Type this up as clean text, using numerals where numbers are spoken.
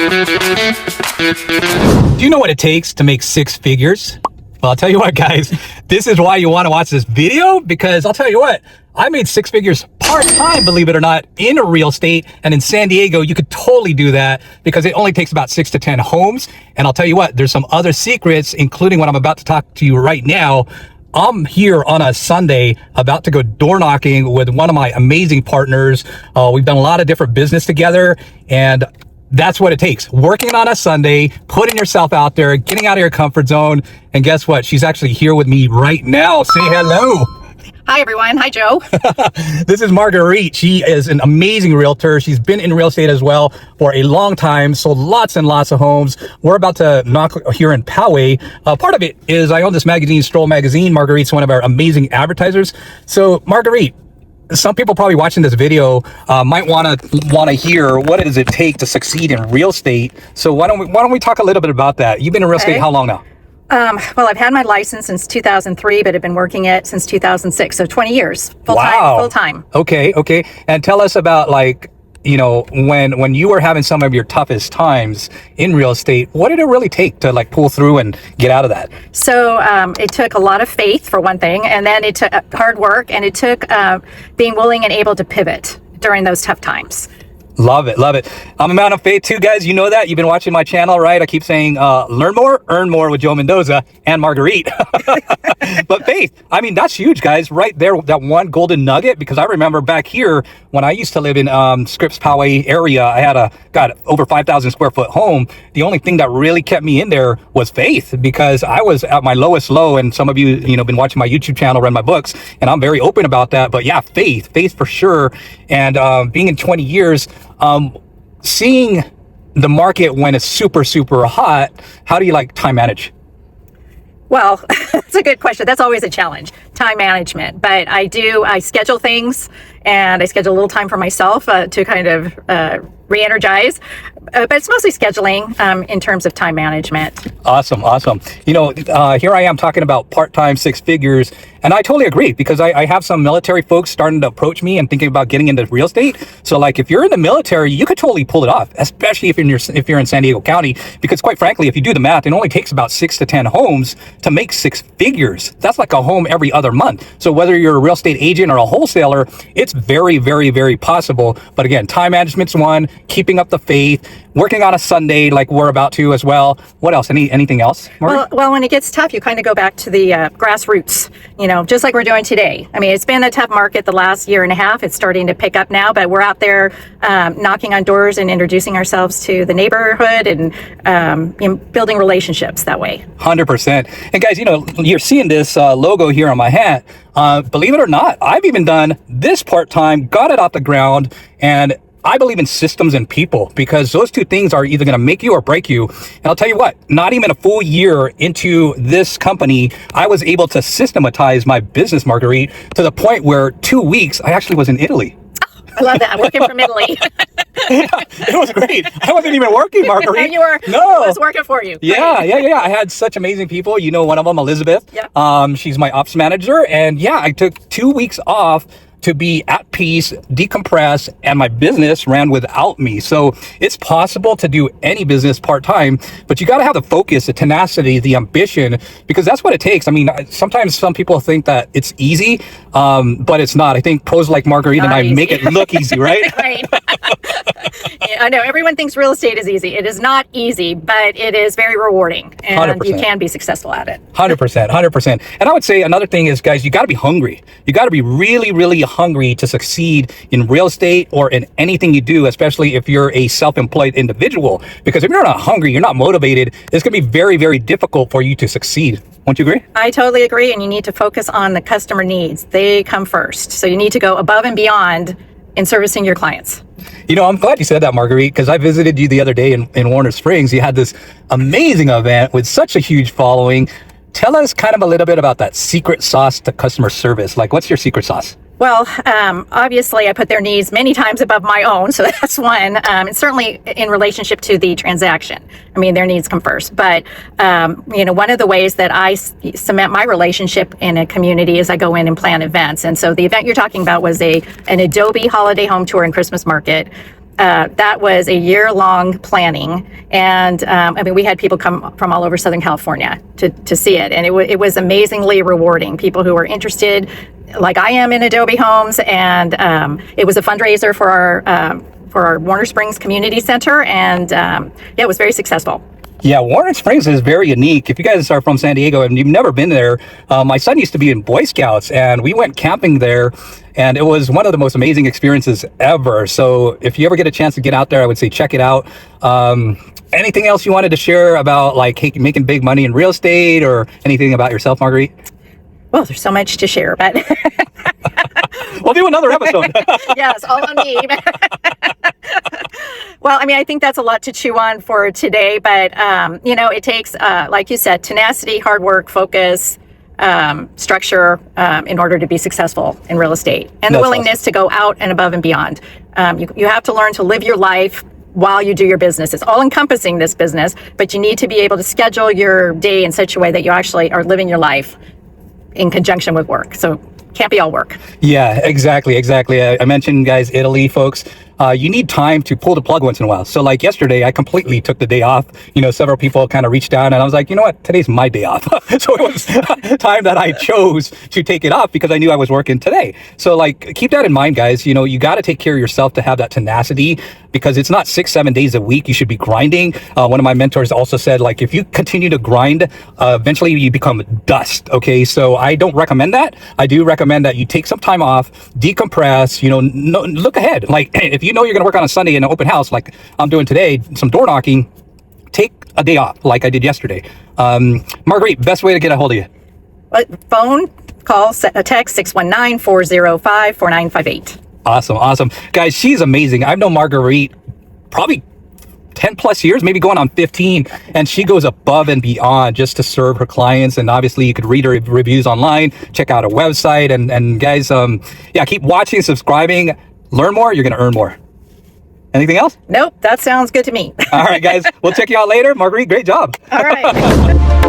Do you know what it takes to make six figures? Well, I'll tell you what, guys, this is why you want to watch this video, because I'll tell you what, I made six figures part-time, believe it or not, in real estate. And in San Diego, you could totally do that because it only takes about 6 to 10 homes. And I'll tell you what, there's some other secrets, including what I'm about to talk to you right now. I'm here on a Sunday about to go door knocking with one of my amazing partners. We've done a lot of different business together, and that's what it takes. Working on a Sunday, putting yourself out there, getting out of your comfort zone. And guess what? She's actually here with me right now. Say hello. Hi, everyone. Hi, Joe. This is Marguerite. She is an amazing realtor. She's been in real estate as well for a long time, sold lots and lots of homes. We're about to knock here in Poway. Part of it is I own this magazine, Stroll Magazine. Marguerite's one of our amazing advertisers. So, Marguerite, some people probably watching this video might want to hear what does it take to succeed in real estate. So why don't we talk a little bit about that? You've been in real estate how long now? Well, I've had my license since 2003, but I've been working it since 2006. So 20 years, full time. Okay. And tell us about, like, you know, when you were having some of your toughest times in real estate, what did it really take to like pull through and get out of that? So it took a lot of faith for one thing, and then it took hard work, and it took being willing and able to pivot during those tough times. Love it. I'm a man of faith too, guys. You know that. You've been watching my channel, right? I keep saying, learn more, earn more with Joe Mendoza and Marguerite. But faith, I mean, that's huge, guys, right there. That one golden nugget, because I remember back here when I used to live in Scripps Poway area, I had got over 5,000 square foot home. The only thing that really kept me in there was faith, because I was at my lowest low. And some of you, been watching my YouTube channel, read my books, and I'm very open about that. But yeah, faith for sure. And being in 20 years, seeing the market when it's super, super hot, how do you like time manage? Well, that's a good question. That's always a challenge, time management. But I schedule things, and I schedule a little time for myself to kind of re-energize. But it's mostly scheduling in terms of time management. Awesome. Here I am talking about part-time six figures, and I totally agree, because I have some military folks starting to approach me and thinking about getting into real estate. So like, if you're in the military, you could totally pull it off, especially if you're in San Diego County, because quite frankly, if you do the math, it only takes about 6 to 10 homes to make six figures. That's like a home every other month. So whether you're a real estate agent or a wholesaler, it's very, very, very possible. But again, time management's one, keeping up the faith, working on a Sunday like we're about to as well. What else? Anything else, Marty? Well, when it gets tough, you kind of go back to the grassroots, just like we're doing today. I mean, it's been a tough market the last year and a half. It's starting to pick up now, but we're out there knocking on doors and introducing ourselves to the neighborhood and building relationships that way. 100%. And guys, you're seeing this logo here on my hat. Believe it or not, I've even done this part-time, got it off the ground, and I believe in systems and people, because those two things are either going to make you or break you. And I'll tell you what, not even a full year into this company, I was able to systematize my business, Marguerite, to the point where 2 weeks, I actually was in Italy. I love that. I'm working from Italy. It was great. I wasn't even working, Marguerite. You were. No. I was working for you. Yeah. I had such amazing people. One of them, Elizabeth. Yeah. She's my ops manager. And yeah, I took 2 weeks off to be at peace, decompress, and my business ran without me. So it's possible to do any business part-time, but you got to have the focus, the tenacity, the ambition, because that's what it takes. I mean, sometimes some people think that it's easy, but it's not. I think pros like Marguerite and I make it look easy, right? Right. Yeah, I know everyone thinks real estate is easy. It is not easy, but it is very rewarding, and 100%. You can be successful at it. 100%. And I would say another thing is, guys, you got to be hungry. You got to be really, really hungry to succeed in real estate or in anything you do, especially if you're a self-employed individual. Because if you're not hungry, you're not motivated, it's going to be very, very difficult for you to succeed. Won't you agree? I totally agree. And you need to focus on the customer needs. They come first. So you need to go above and beyond in servicing your clients. I'm glad you said that, Marguerite, because I visited you the other day in Warner Springs. You had this amazing event with such a huge following. Tell us kind of a little bit about that secret sauce to customer service. Like, what's your secret sauce? Well, obviously, I put their needs many times above my own, so that's one. And certainly in relationship to the transaction. I mean, their needs come first. But, one of the ways that I cement my relationship in a community is I go in and plan events. And so the event you're talking about was an Adobe holiday home tour and Christmas market. that was a year-long planning, and I mean, we had people come from all over Southern California to see it, and it was amazingly rewarding. People who were interested, like I am, in Adobe Homes, and it was a fundraiser for our Warner Springs Community Center, and yeah, it was very successful. Yeah, Warner Springs is very unique. If you guys are from San Diego and you've never been there, my son used to be in Boy Scouts, and we went camping there, and it was one of the most amazing experiences ever. So if you ever get a chance to get out there, I would say check it out. Anything else you wanted to share about like making big money in real estate, or anything about yourself, Marguerite? Well, there's so much to share, but we'll do another episode. Yes, all on me. Well, I mean, I think that's a lot to chew on for today, but it takes, like you said, tenacity, hard work, focus, structure, in order to be successful in real estate, and the willingness to go out and above and beyond. You have to learn to live your life while you do your business. It's all encompassing, this business, but you need to be able to schedule your day in such a way that you actually are living your life in conjunction with work. So can't be all work. Yeah, exactly. I mentioned, guys, Italy, folks. You need time to pull the plug once in a while. So like yesterday, I completely took the day off. Several people kind of reached out, and I was like, you know what? Today's my day off. So it was time that I chose to take it off because I knew I was working today. So like, keep that in mind, guys. You got to take care of yourself to have that tenacity, because it's not 6-7 days a week. You should be grinding. One of my mentors also said, like, if you continue to grind, eventually you become dust. Okay. So I don't recommend that. I do recommend that you take some time off, decompress, look ahead. Like, if you know you're going to work on a Sunday in an open house, like I'm doing today, some door knocking, take a day off like I did yesterday. Marguerite, best way to get a hold of you? Phone, call, text 619-405-4958. Awesome. Guys, she's amazing. I've known Marguerite probably 10 plus years, maybe going on 15, and she goes above and beyond just to serve her clients. And obviously you could read her reviews online, check out her website, and guys, keep watching, subscribing, learn more, you're going to earn more. Anything else? Nope, that sounds good to me. All right, guys, we'll check you out later. Marguerite, great job. All right.